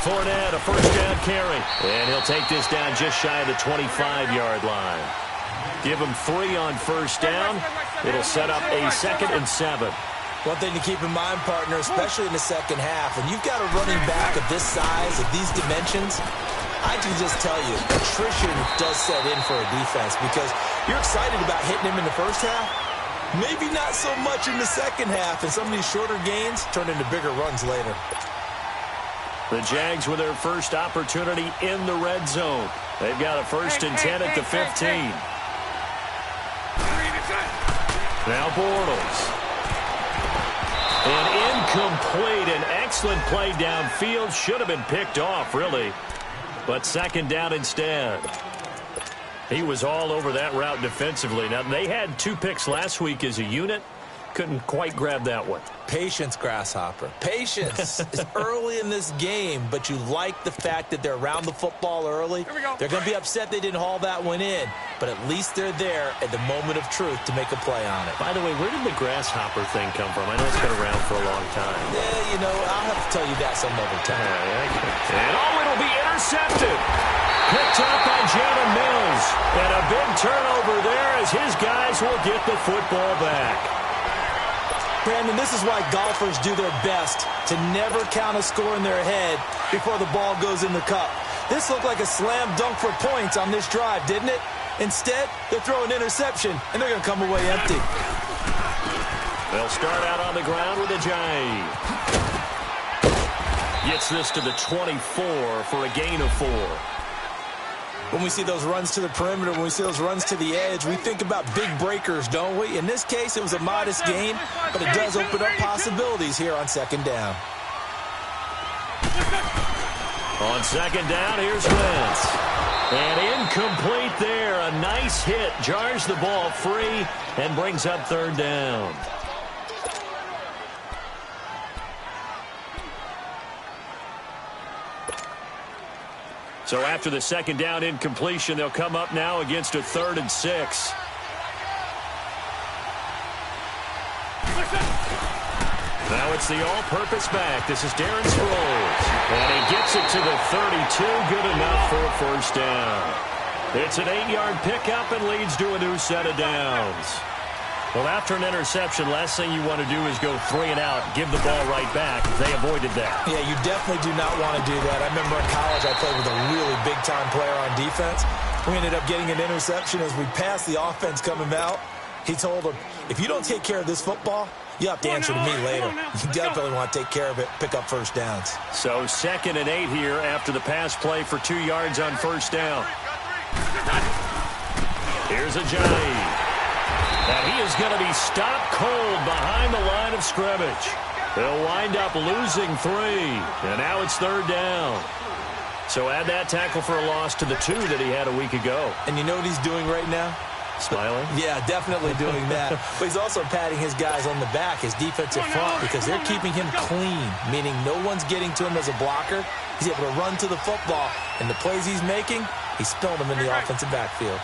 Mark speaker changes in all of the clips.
Speaker 1: Fournette, a first down carry. And he'll take this down just shy of the 25-yard line. Give him 3 on first down. It'll set up a 2nd and 7.
Speaker 2: One thing to keep in mind, partner, especially in the second half, when you've got a running back of this size, of these dimensions, I can just tell you, attrition does set in for a defense because you're excited about hitting him in the first half. Maybe not so much in the second half, and some of these shorter gains turn into bigger runs later.
Speaker 1: The Jags with their first opportunity in the red zone. They've got a 1st and 10 at the 15. Now Bortles. An incomplete, an excellent play downfield. Should have been picked off, really. But 2nd down instead. He was all over that route defensively. Now, they had 2 picks last week as a unit. Couldn't quite grab that one.
Speaker 2: Patience, Grasshopper. Patience. It's early in this game, but you like the fact that they're around the football early. They're going to be upset they didn't haul that one in, but at least they're there at the moment of truth to make a play on it.
Speaker 1: By the way, where did the Grasshopper thing come from? I know it's been around for a long time.
Speaker 2: Yeah, you know, I'll have to tell you that some other time.
Speaker 1: And it'll be intercepted. Picked up by Jalen Mills. And a big turnover there as his guys will get the football back.
Speaker 2: Brandon, this is why golfers do their best to never count a score in their head before the ball goes in the cup. This looked like a slam dunk for points on this drive, didn't it? Instead, they're throwing interception, and they're going to come away empty.
Speaker 1: They'll start out on the ground with a jive. Gets this to the 24 for a gain of 4.
Speaker 2: When we see those runs to the perimeter, when we see those runs to the edge, we think about big breakers, don't we? In this case, it was a modest gain, but it does open up possibilities here on 2nd down.
Speaker 1: On 2nd down, here's Wentz. And incomplete there. A nice hit. Jars the ball free and brings up 3rd down. So after the 2nd down incompletion, they'll come up now against a 3rd and 6. Now it's the all-purpose back. This is Darren Sproles. And he gets it to the 32. Good enough for a 1st down. It's an 8-yard pickup and leads to a new set of downs. Well, after an interception, last thing you want to do is go 3 and out, give the ball right back. They avoided that.
Speaker 2: Yeah, you definitely do not want to do that. I remember in college I played with a really big-time player on defense. We ended up getting an interception as we passed the offense coming out. He told him, if you don't take care of this football, you have to answer to me later. You definitely want to take care of it, pick up 1st downs.
Speaker 1: So 2nd and 8 here after the pass play for 2 yards on 1st down. Here's a jive. And he is going to be stopped cold behind the line of scrimmage. They'll wind up losing 3. And now it's 3rd down. So add that tackle for a loss to the 2 that he had a week ago.
Speaker 2: And you know what he's doing right now?
Speaker 1: Smiling?
Speaker 2: Yeah, definitely doing that. But he's also patting his guys on the back, his defensive front, because they're keeping him clean, meaning no one's getting to him as a blocker. He's able to run to the football. And the plays he's making, he's spilling them in the offensive backfield.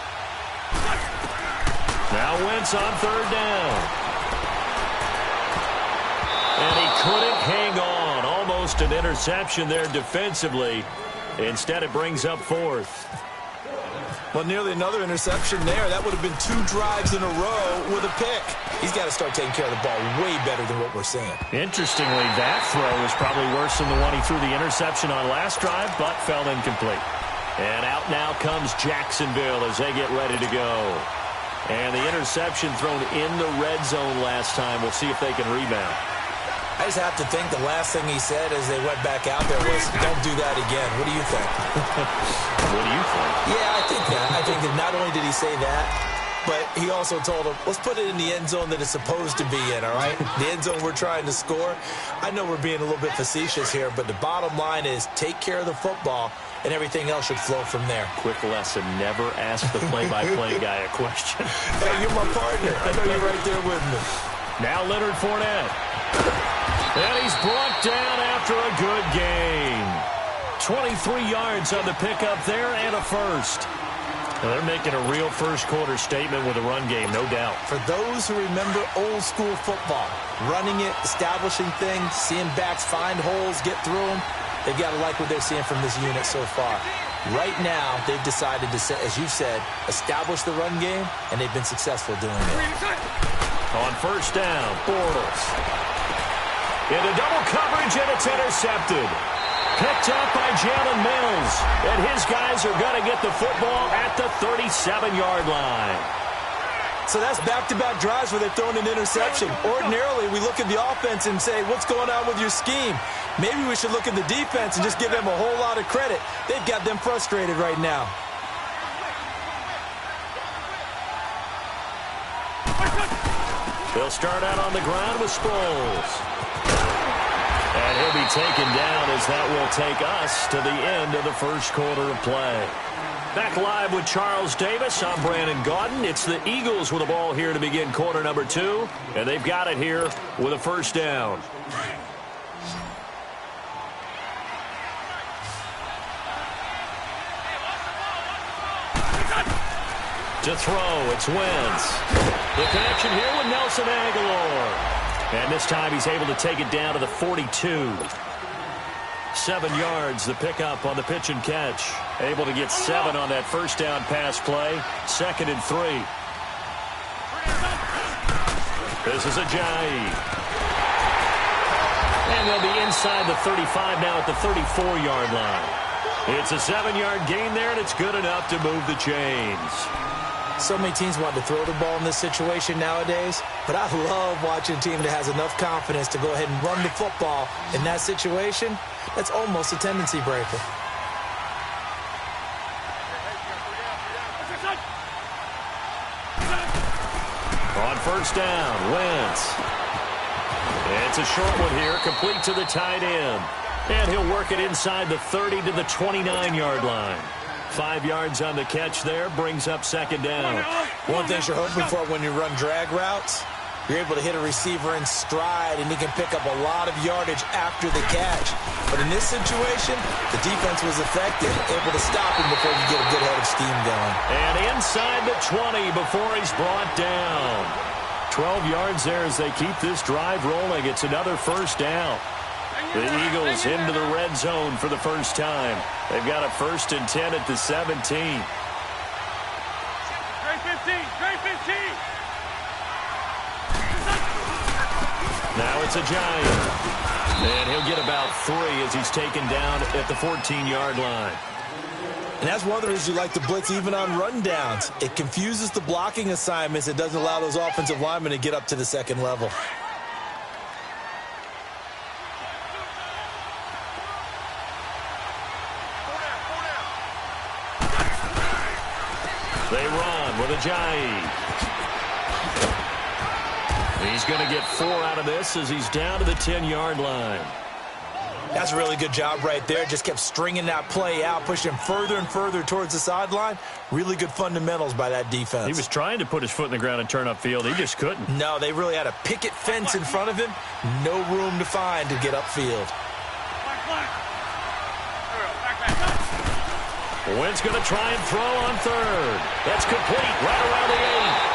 Speaker 1: Now Wentz on 3rd down. And he couldn't hang on. Almost an interception there defensively. Instead, it brings up 4th.
Speaker 2: Well, nearly another interception there. That would have been 2 drives in a row with a pick. He's got to start taking care of the ball way better than what we're seeing.
Speaker 1: Interestingly, that throw is probably worse than the one he threw the interception on last drive, but fell incomplete. And out now comes Jacksonville as they get ready to go. And the interception thrown in the red zone last time. We'll see if they can rebound.
Speaker 2: I just have to think the last thing he said as they went back out there was, don't do that again. What do you think?
Speaker 1: What do you think?
Speaker 2: Yeah, I think that. I think that not only did he say that, but he also told him, let's put it in the end zone that it's supposed to be in, all right? The end zone we're trying to score. I know we're being a little bit facetious here, but the bottom line is take care of the football, and everything else should flow from there.
Speaker 1: Quick lesson, never ask the play-by-play guy a question.
Speaker 2: Hey, you're my partner. I know you're right there with me.
Speaker 1: Now Leonard Fournette. And he's brought down after a good game. 23 yards on the pickup there and a 1st. Well, they're making a real first-quarter statement with a run game, no doubt.
Speaker 2: For those who remember old-school football, running it, establishing things, seeing backs find holes, get through them, They've got to like what they're seeing from this unit so far. Right now, they've decided to, as you said, establish the run game, and they've been successful doing it.
Speaker 1: On first down, Bortles. Into double coverage, and it's intercepted. Picked up by Jalen Mills. And his guys are going to get the football at the 37-yard line.
Speaker 2: So that's back-to-back drives where they're throwing an interception. Ordinarily, we look at the offense and say, what's going on with your scheme? Maybe we should look at the defense and just give them a whole lot of credit. They've got them frustrated right now.
Speaker 1: They'll start out on the ground with Sproles. And he'll be taken down as that will take us to the end of the first quarter of play. Back live with Charles Davis. I'm Brandon Gaudin. It's the Eagles with the ball here to begin quarter number 2. And they've got it here with a first down. To throw, it's Wentz. The connection here with Nelson Aguilar. And this time he's able to take it down to the 42. 7 yards, the pickup on the pitch and catch. Able to get 7 on that first down pass play. 2nd and 3. This is Ajayi. And they'll be inside the 35 now at the 34-yard line. It's a 7-yard gain there, and it's good enough to move the chains.
Speaker 2: So many teams want to throw the ball in this situation nowadays, but I love watching a team that has enough confidence to go ahead and run the football in that situation. That's almost a tendency breaker.
Speaker 1: On first down, Wentz. It's a short one here, complete to the tight end. And he'll work it inside the 30 to the 29-yard line. 5 yards on the catch there, brings up 2nd down.
Speaker 2: One thing you're hoping for when you run drag routes, you're able to hit a receiver in stride, and he can pick up a lot of yardage after the catch. But in this situation, the defense was effective, able to stop him before you get a good head of steam going.
Speaker 1: And inside the 20 before he's brought down. 12 yards there as they keep this drive rolling. It's another first down. The Eagles into the red zone for the first time. They've got a 1st and 10 at the 17.
Speaker 3: Trey 15, Trey 15.
Speaker 1: Now it's Ajayi. And he'll get about 3 as he's taken down at the 14-yard line.
Speaker 2: And that's one of the reasons you like to blitz even on rundowns. It confuses the blocking assignments. It doesn't allow those offensive linemen to get up to the second level.
Speaker 1: They run with Ajayi. He's going to get 4 out of this as he's down to the 10-yard line.
Speaker 2: That's a really good job right there. Just kept stringing that play out, pushing him further and further towards the sideline. Really good fundamentals by that defense.
Speaker 1: He was trying to put his foot in the ground and turn upfield. He just couldn't.
Speaker 2: No, they really had a picket fence in front of him. No room to find to get upfield.
Speaker 1: Wentz going to try and throw on 3rd. That's complete right around the 8.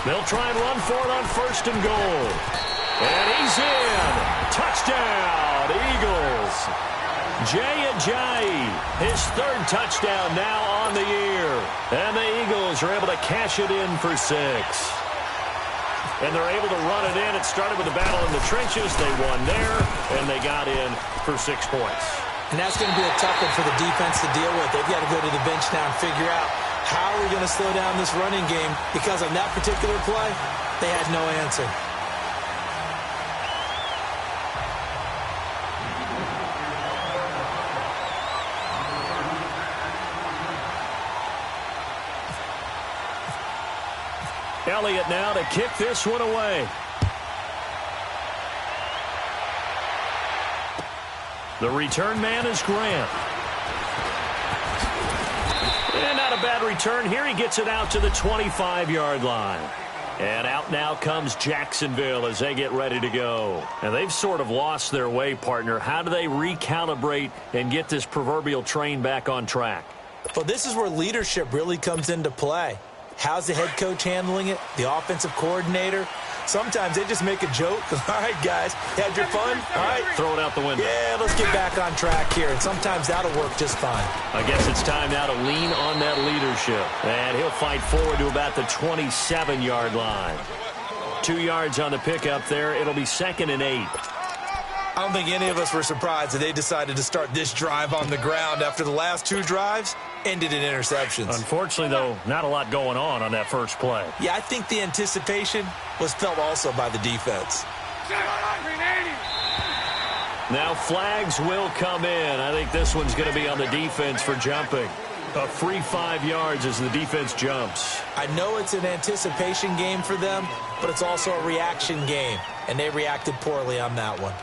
Speaker 1: They'll try and run for it on 1st and goal. And he's in. Touchdown, Eagles. Jay Ajayi, his 3rd touchdown now on the year. And the Eagles are able to cash it in for 6. And they're able to run it in. It started with a battle in the trenches. They won there, and they got in for 6 points.
Speaker 2: And that's going to be a tough one for the defense to deal with. They've got to go to the bench now and figure out how are we going to slow down this running game, because on that particular play, they had no answer.
Speaker 1: Elliott now to kick this one away. The return man is Grant. And not a bad return here. He gets it out to the 25-yard line. And out now comes Jacksonville as they get ready to go. And they've sort of lost their way, partner. How do they recalibrate and get this proverbial train back on track?
Speaker 2: Well, this is where leadership really comes into play. How's the head coach handling it? The offensive coordinator? Sometimes they just make a joke. All right, guys, had your fun? All right.
Speaker 1: Throw it out the window.
Speaker 2: Yeah, let's get back on track here. And sometimes that'll work just fine.
Speaker 1: I guess it's time now to lean on that leadership. And he'll fight forward to about the 27-yard line. 2 yards on the pickup there. It'll be 2nd and 8.
Speaker 2: I don't think any of us were surprised that they decided to start this drive on the ground after the last 2 drives ended in interceptions.
Speaker 1: Unfortunately, though, not a lot going on that first play.
Speaker 2: Yeah, I think the anticipation was felt also by the defense.
Speaker 1: Now flags will come in. I think this one's going to be on the defense for jumping. A free 5 yards as the defense jumps.
Speaker 2: I know it's an anticipation game for them, but it's also a reaction game, and they reacted poorly on that one.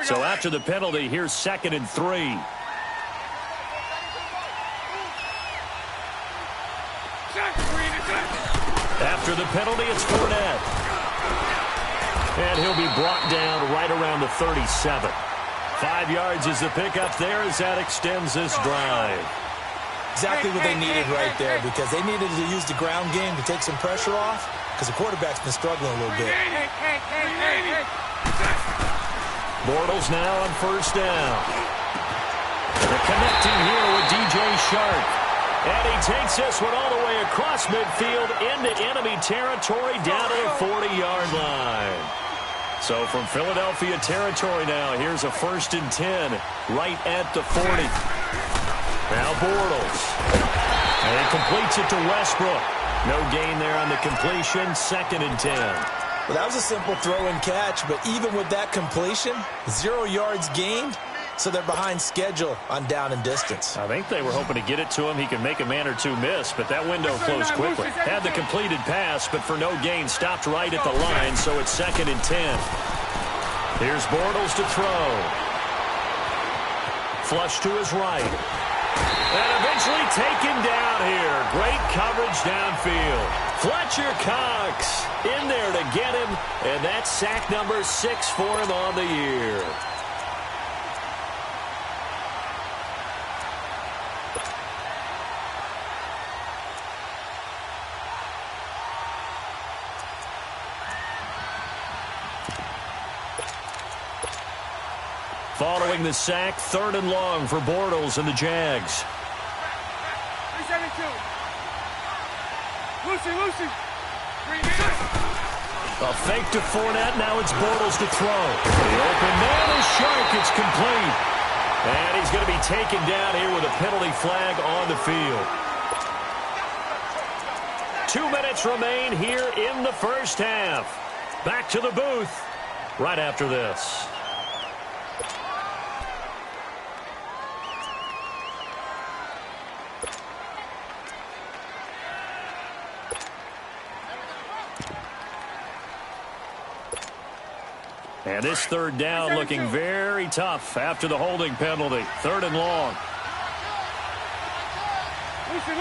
Speaker 1: So after the penalty, here's 2nd and 3. After the penalty, it's Fournette. And he'll be brought down right around the 37. 5 yards is the pickup there as that extends this drive.
Speaker 2: Exactly what they needed right there, because they needed to use the ground game to take some pressure off, because the quarterback's been struggling a little bit.
Speaker 1: Bortles now on 1st down. They're connecting here with DJ Shark. And he takes this one all the way across midfield into enemy territory down to the 40-yard line. So from Philadelphia territory now, here's a 1st and 10 right at the 40. Now Bortles. And he completes it to Westbrook. No gain there on the completion, 2nd and 10.
Speaker 2: Well, that was a simple throw and catch, but even with that completion, 0 yards gained, so they're behind schedule on down and distance.
Speaker 1: I think they were hoping to get it to him. He could make a man or two miss, but that window closed quickly. Had the completed pass, but for no gain, stopped right at the line, so it's 2nd and 10. Here's Bortles to throw. Flush to his right. And eventually taken down here. Great coverage downfield. Fletcher Cox in there to get him, and that's sack number 6 for him on the year. Following the sack, 3rd and long for Bortles and the Jags. A fake to Fournette. Now it's Bortles to throw. The open man is Shark. It's complete. And he's going to be taken down here with a penalty flag on the field. 2 minutes remain here in the first half. Back to the booth right after this. And this 3rd down looking very tough after the holding penalty. 3rd and long.
Speaker 3: Lucy.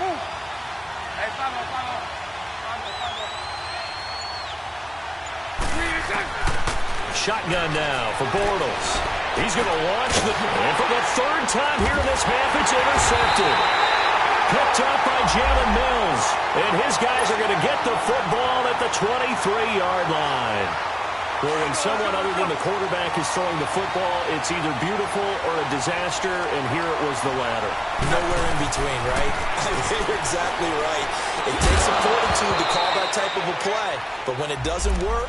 Speaker 3: Move. Hey, Pablo.
Speaker 1: Shotgun now for Bortles. He's going to launch and for the 3rd time here in this half, it's intercepted. Picked up by Jalen Mills. And his guys are going to get the football at the 23-yard line. Well, when someone other than the quarterback is throwing the football, it's either beautiful or a disaster, and here it was the latter.
Speaker 2: Nowhere in between, right? You're exactly right. It takes some fortitude to call that type of a play, but when it doesn't work,